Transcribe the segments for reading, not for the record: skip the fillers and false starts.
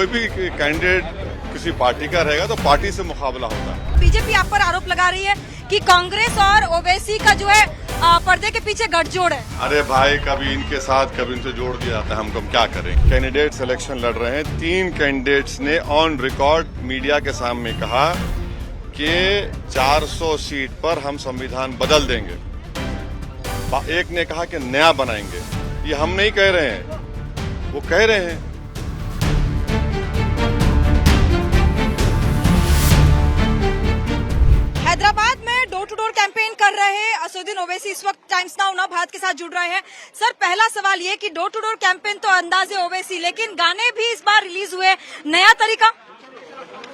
कोई भी कैंडिडेट किसी पार्टी का रहेगा तो पार्टी से मुकाबला होता है। बीजेपी आप पर आरोप लगा रही है कि कांग्रेस और ओवैसी का जो है पर्दे के पीछे गठजोड़ है। अरे भाई, कभी इनके साथ कभी इनसे जोड़ दिया जाता है, हम क्या करें। कैंडिडेट सिलेक्शन लड़ रहे हैं। 3 कैंडिडेट्स ने ऑन रिकॉर्ड मीडिया के सामने कहा कि 400 सीट पर हम संविधान बदल देंगे। एक ने कहा कि नया बनाएंगे। ये हम नहीं कह रहे हैं, वो कह रहे हैं। हैदराबाद में डोर टू डोर कैंपेन कर रहे असदुद्दीन ओवैसी इस वक्त टाइम्स नाउ नव भारत के साथ जुड़ रहे हैं। सर, पहला सवाल ये कि डोर टू डोर कैंपेन तो अंदाजे ओवैसी, लेकिन गाने भी इस बार रिलीज हुए, नया तरीका?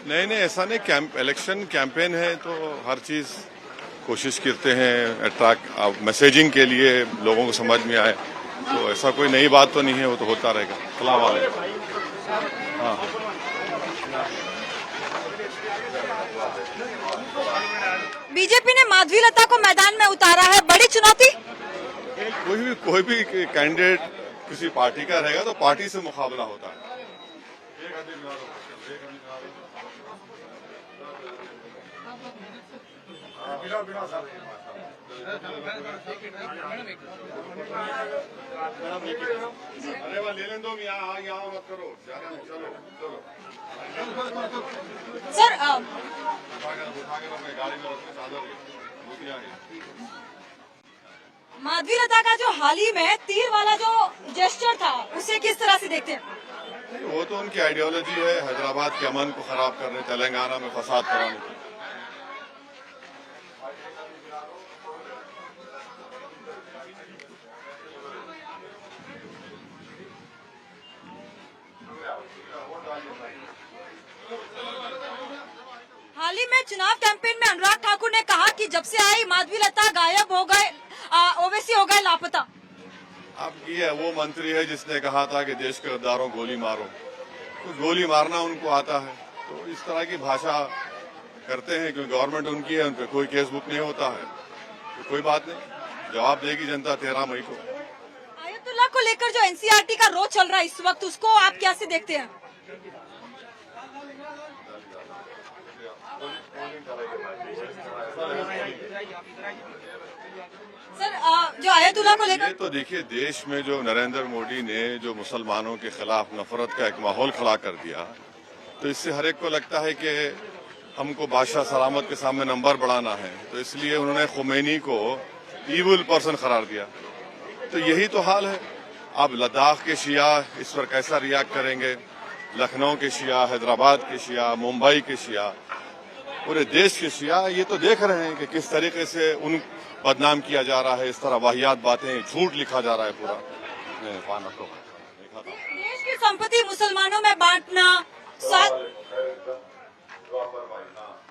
नहीं, ऐसा नहीं। इलेक्शन कैंपेन है तो हर चीज कोशिश करते हैं अट्रैक्ट मैसेजिंग के लिए, लोगों को समझ में आए। तो ऐसा कोई नई बात तो नहीं है, वो तो होता रहेगा। सलाम वालेकुम। हाँ, बीजेपी ने माधवी लता को मैदान में उतारा है, बड़ी चुनौती? कोई भी कैंडिडेट किसी पार्टी का रहेगा तो पार्टी से मुकाबला होता है। अरे वाह, ले लें दो, यहाँ मत करो, चलो। सर, माधवी लता का जो हाल ही में तीर वाला जो जेस्चर था, उसे किस तरह से देखते हैं? वो तो उनकी आइडियोलॉजी है, हैदराबाद के अमन को खराब करने, तेलंगाना में फसाद कराने की। हाल ही में चुनाव कैंपेन में अनुराग ठाकुर ने कहा कि जब से आई माधवी लता गायब हो गए, ओवैसी हो गए लापता। अब ये वो मंत्री है जिसने कहा था कि देश के गद्दारों गोली मारो, तो गोली मारना उनको आता है। तो इस तरह की भाषा करते हैं क्योंकि गवर्नमेंट उनकी है, उन पर कोई केस बुक नहीं होता है। तो कोई बात नहीं, जवाब देगी जनता 13 मई को। आयतुल्लाह को लेकर जो एनसीईआरटी का रोज चल रहा है इस वक्त, उसको आप कैसे देखते हैं? सर, जो आयतुल्लाह को लेकर, ये तो देखिए, देश में जो नरेंद्र मोदी ने जो मुसलमानों के खिलाफ नफरत का एक माहौल खड़ा कर दिया, तो इससे हर एक को लगता है कि हमको बादशाह सलामत के सामने नंबर बढ़ाना है। तो इसलिए उन्होंने खुमैनी को ईविल पर्सन करार दिया। तो यही तो हाल है। अब लद्दाख के शिया इस पर कैसा रिएक्ट करेंगे, लखनऊ के शिया, हैदराबाद के शिया, मुंबई के शिया, पूरे देश के शिया ये तो देख रहे हैं कि किस तरीके से उन बदनाम किया जा रहा है। इस तरह वाहियात बातें, झूठ लिखा जा रहा है पूरा। देश की संपत्ति मुसलमानों में बांटना,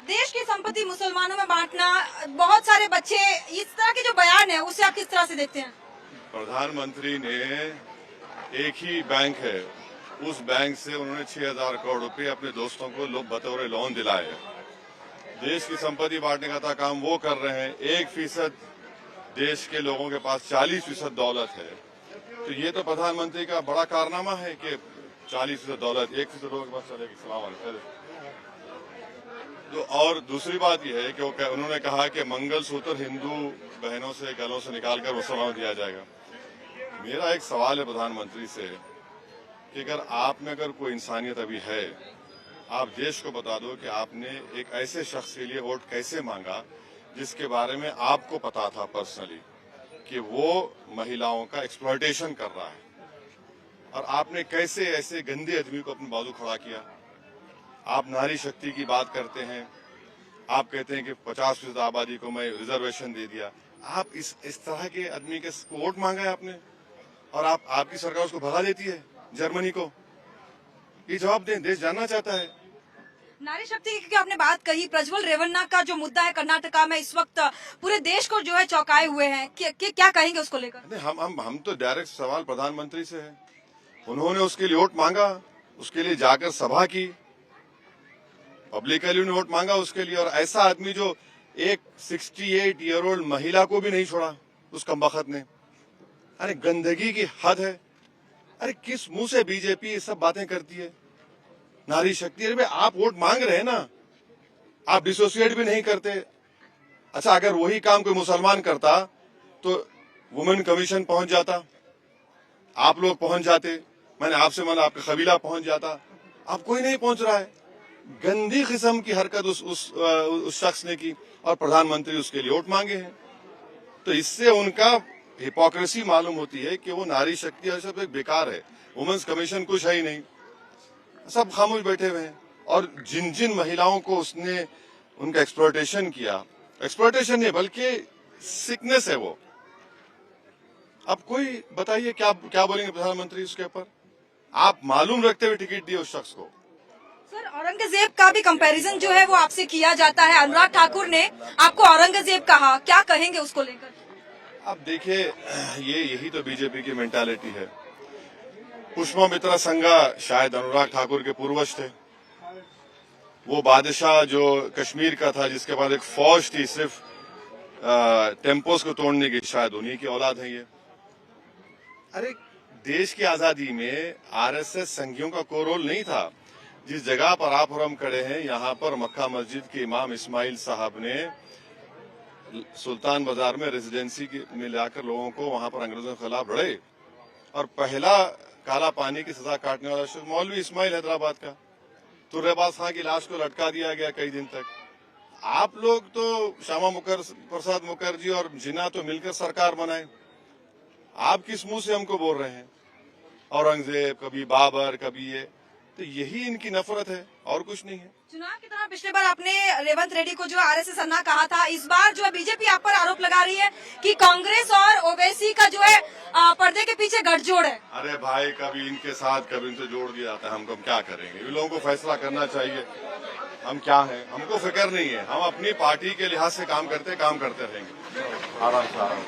देश की संपत्ति मुसलमानों में बांटना, बहुत सारे बच्चे, इस तरह के जो बयान है उसे आप किस तरह से देखते हैं? प्रधानमंत्री ने एक ही बैंक है, उस बैंक से उन्होंने 6,000 करोड़ रुपए अपने दोस्तों को बतौर लोन दिलाए। देश की संपत्ति बांटने का था काम वो कर रहे हैं। 1% देश के लोगों के पास 40% दौलत है। तो ये तो प्रधानमंत्री का बड़ा कारनामा है कि 40% दौलत 1% लोगों के पास चलेगी। सलाम वालेकुम। तो और दूसरी बात यह है कि उन्होंने कहा कि मंगलसूत्र हिंदू बहनों से गलों से निकालकर मुसलमानों को दिया जाएगा। मेरा एक सवाल है प्रधानमंत्री से कि अगर कोई इंसानियत अभी है, आप देश को बता दो कि आपने एक ऐसे शख्स के लिए वोट कैसे मांगा जिसके बारे में आपको पता था पर्सनली कि वो महिलाओं का एक्सप्लॉयटेशन कर रहा है, और आपने कैसे ऐसे गंदे आदमी को अपने बाजू खड़ा किया। आप नारी शक्ति की बात करते हैं, आप कहते हैं कि 50% आबादी को मैं रिजर्वेशन दे दिया। आप इस तरह के आदमी के वोट मांगा है आपने, और आपकी सरकार उसको भगा देती है जर्मनी को। ये जवाब दें, देश जानना चाहता है। नारी शक्ति की आपने बात कही, प्रज्वल रेवन्ना का जो मुद्दा है कर्नाटका में इस वक्त पूरे देश को जो है चौंकाए हुए हैं, क्या कहेंगे उसको लेकर? हम तो डायरेक्ट सवाल प्रधानमंत्री से है। उन्होंने उसके लिए वोट मांगा, उसके लिए जाकर सभा की, पब्लिकली वोट मांगा उसके लिए। और ऐसा आदमी जो एक 68 ईयर ओल्ड महिला को भी नहीं छोड़ा उस कमबख्त ने। अरे गंदगी की हद है। अरे किस मुंह से बीजेपी ये सब बातें करती है? नारी शक्ति। अरे भाई आप वोट मांग रहे हैं ना, आप डिसोसिएट भी नहीं करते। अच्छा, अगर वही काम कोई मुसलमान करता तो वुमेन कमीशन पहुंच जाता, आप लोग पहुंच जाते, मैंने आपसे माना आपका कबीला पहुंच जाता। अब कोई नहीं पहुंच रहा है। गंदी किस्म की हरकत उस शख्स ने की और प्रधानमंत्री उसके लिए वोट मांगे हैं। तो इससे उनका हिपोक्रेसी मालूम होती है कि वो नारी शक्ति और सब एक बेकार है। वुमेन्स कमीशन कुछ है ही नहीं, सब खामोश बैठे हुए हैं। और जिन जिन महिलाओं को उसने उनका एक्सप्लॉयटेशन किया, एक्सप्लॉयटेशन नहीं बल्कि सिकनेस है वो। अब कोई बताइए क्या बोलेंगे प्रधानमंत्री उसके ऊपर? आप मालूम रखते हुए टिकट दिए उस शख्स को। सर, औरंगजेब का भी कंपैरिजन जो है वो आपसे किया जाता है। अनुराग ठाकुर ने आपको औरंगजेब कहा, क्या कहेंगे उसको लेकर? अब देखिए, यही तो बीजेपी की मेंटालिटी है। पुष्पमित्रा संघा शायद अनुराग ठाकुर के पूर्वज थे। वो बादशाह जो कश्मीर का था, जिसके बाद एक फौज थी सिर्फ टेम्पोस को तोड़ने की, शायद उन्हीं की औलाद है ये। अरे देश की आजादी में आरएसएस संघियों का कोई रोल नहीं था। जिस जगह पर आप और हम खड़े हैं, यहाँ पर मक्का मस्जिद के इमाम इस्माइल साहब ने सुल्तान बाजार में रेजिडेंसी में लाकर लोगों को वहां पर अंग्रेजों के खिलाफ लड़े। और पहला काला पानी की सजा काटने वाला शख्स मौलवी इस्माइल हैदराबाद का। तुर्रेबाज खां की लाश को लटका दिया गया कई दिन तक। आप लोग तो श्यामा प्रसाद मुखर्जी और जिन्ना तो मिलकर सरकार बनाए। आप किस मुंह से हमको बोल रहे हैं औरंगजेब, कभी बाबर, कभी ये? तो यही इनकी नफरत है और कुछ नहीं है। चुनाव की तरह पिछले बार आपने रेवंत रेड्डी को जो आरएसएस अन्ना कहा था, इस बार जो है बीजेपी आप पर आरोप लगा रही है कि कांग्रेस और ओवैसी का जो है पर्दे के पीछे गठजोड़ है। अरे भाई, कभी इनके साथ कभी इनसे जोड़ दिया जाता है। हम क्या करेंगे? इन लोगों को फैसला करना चाहिए। हम क्या है, हमको फिक्र नहीं है। हम अपनी पार्टी के लिहाज से काम करते रहेंगे। आराम से आराम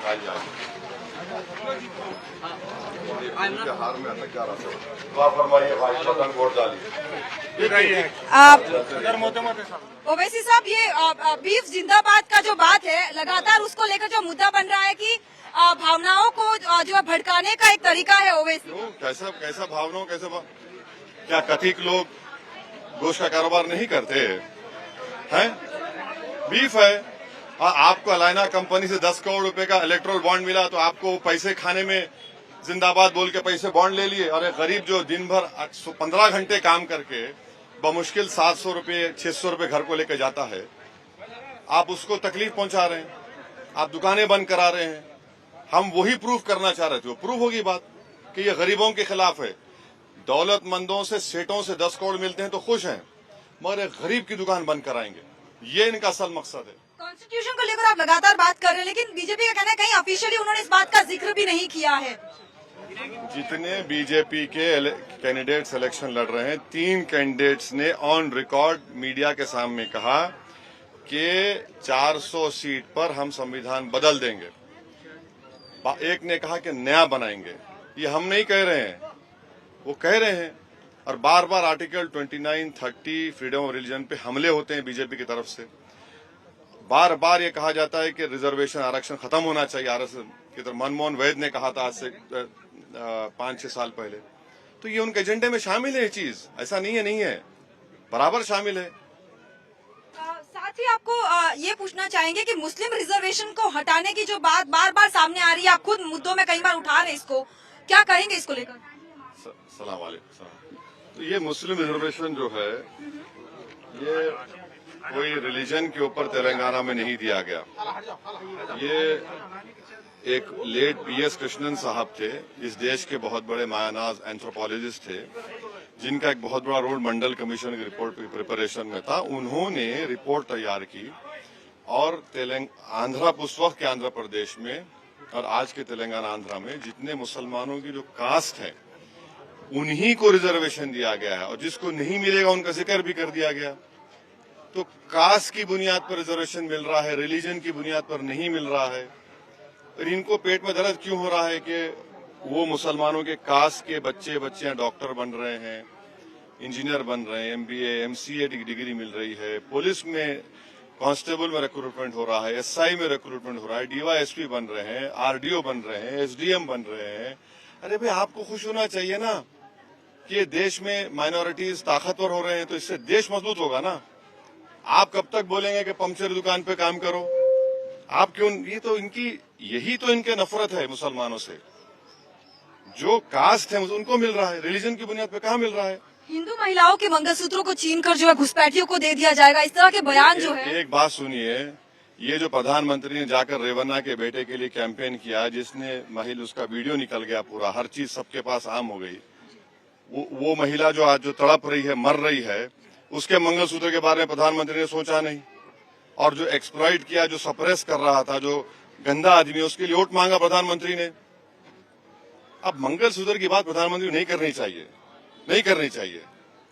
हार में अटक जा रहा था। तो आप फरमाइए भाई, पतंग वोट डालिए। ओवैसी साहब, ये बीफ जिंदाबाद का जो बात है, लगातार उसको लेकर जो मुद्दा बन रहा है कि भावनाओं को जो है भड़काने का एक तरीका है ओवैसी। कैसा भावनाओं, क्या कथित लोग गोश्त का कारोबार नहीं करते हैं? बीफ है। आपको अलायना कंपनी से 10 करोड़ रुपए का इलेक्ट्रोल बॉन्ड मिला तो आपको पैसे खाने में जिंदाबाद बोल के पैसे बॉन्ड ले लिए। और एक गरीब जो दिन भर 15 घंटे काम करके बमुश्किल 700 रुपए 600 रुपए घर को लेकर जाता है, आप उसको तकलीफ पहुंचा रहे हैं, आप दुकानें बंद करा रहे हैं। हम वही प्रूफ करना चाह रहे थे। वो प्रूफ होगी बात कि ये गरीबों के खिलाफ है। दौलतमंदों से, सेठों से 10 करोड़ मिलते हैं तो खुश हैं, मगर एक गरीब की दुकान बंद कराएंगे, ये इनका असल मकसद है। कॉन्स्टिट्यूशन को लेकर आप लगातार बात कर रहे हैं, लेकिन बीजेपी का कहना है कहीं ऑफिशियली उन्होंने इस बात का जिक्र भी नहीं किया है। जितने बीजेपी के कैंडिडेट्स इलेक्शन लड़ रहे हैं, 3 कैंडिडेट्स ने ऑन रिकॉर्ड मीडिया के सामने कहा कि 400 सीट पर हम संविधान बदल देंगे। एक ने कहा कि नया बनाएंगे। ये हम नहीं कह रहे हैं, वो कह रहे हैं। और बार बार आर्टिकल 29, 30 फ्रीडम ऑफ रिलीजन पे हमले होते हैं बीजेपी की तरफ से। बार बार ये कहा जाता है कि रिजर्वेशन, आरक्षण खत्म होना चाहिए। आरएसएस की तरफ मनमोहन वैद ने कहा था आज से 5-6 साल पहले। तो ये उनके एजेंडे में शामिल है। ये चीज ऐसा नहीं है, बराबर शामिल है। साथ ही आपको ये पूछना चाहेंगे कि मुस्लिम रिजर्वेशन को हटाने की जो बात बार बार सामने आ रही है, आप खुद मुद्दों में कई बार उठा रहे हैं इसको, क्या कहेंगे इसको लेकर? सलाम वालेकुम। तो ये मुस्लिम रिजर्वेशन जो है, ये कोई रिलीजन के ऊपर तेलंगाना में नहीं दिया गया। ये एक लेट पीएस कृष्णन साहब थे, इस देश के बहुत बड़े मायानाज एंथ्रोपोलॉजिस्ट थे, जिनका एक बहुत बड़ा रोल मंडल कमीशन की रिपोर्ट की प्रिपरेशन में था। उन्होंने रिपोर्ट तैयार की और उस वक्त के आंध्र प्रदेश में और आज के तेलंगाना आंध्रा में जितने मुसलमानों की जो कास्ट है, उन्हीं को रिजर्वेशन दिया गया है। और जिसको नहीं मिलेगा उनका जिक्र भी कर दिया गया। तो कास्ट की बुनियाद पर रिजर्वेशन मिल रहा है, रिलीजन की बुनियाद पर नहीं मिल रहा है। और इनको पेट में दर्द क्यों हो रहा है कि वो मुसलमानों के कास्ट के बच्चियां डॉक्टर बन रहे हैं, इंजीनियर बन रहे हैं, MBA, MCA डिग्री मिल रही है, पुलिस में कांस्टेबल में रिक्रूटमेंट हो रहा है, SI में रिक्रूटमेंट हो रहा है, DYSP बन रहे हैं, RDO बन रहे हैं, SDM बन रहे हैं। अरे भाई, आपको खुश होना चाहिए ना। कि ये देश में माइनॉरिटीज ताकतवर हो रहे हैं, तो इससे देश मजबूत होगा ना। आप कब तक बोलेंगे कि पंचर दुकान पे काम करो? आप क्यों? ये तो यही तो इनके नफरत है मुसलमानों से। जो कास्ट है उनको मिल रहा है, रिलीजन की बुनियाद पे कहाँ मिल रहा है? हिंदू महिलाओं के मंगलसूत्रों को छीन कर जो है घुसपैठियों को दे दिया जाएगा, इस तरह के बयान जो है। एक बात सुनिए, ये जो प्रधानमंत्री ने जाकर रेवन्ना के बेटे के लिए कैंपेन किया, जिसने महिला, उसका वीडियो निकल गया पूरा, हर चीज सबके पास आम हो गई। वो महिला जो आज जो तड़प रही है, मर रही है, उसके मंगलसूत्र के बारे में प्रधानमंत्री ने सोचा नहीं। और जो एक्सप्लॉइट किया, जो सप्रेस कर रहा था, जो गंदा आदमी, उसके लिए वोट मांगा प्रधानमंत्री ने। अब मंगलसूत्र की बात प्रधानमंत्री नहीं करनी चाहिए, नहीं करनी चाहिए।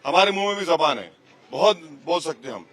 हमारे मुंह में भी जबान है, बहुत बोल सकते हम।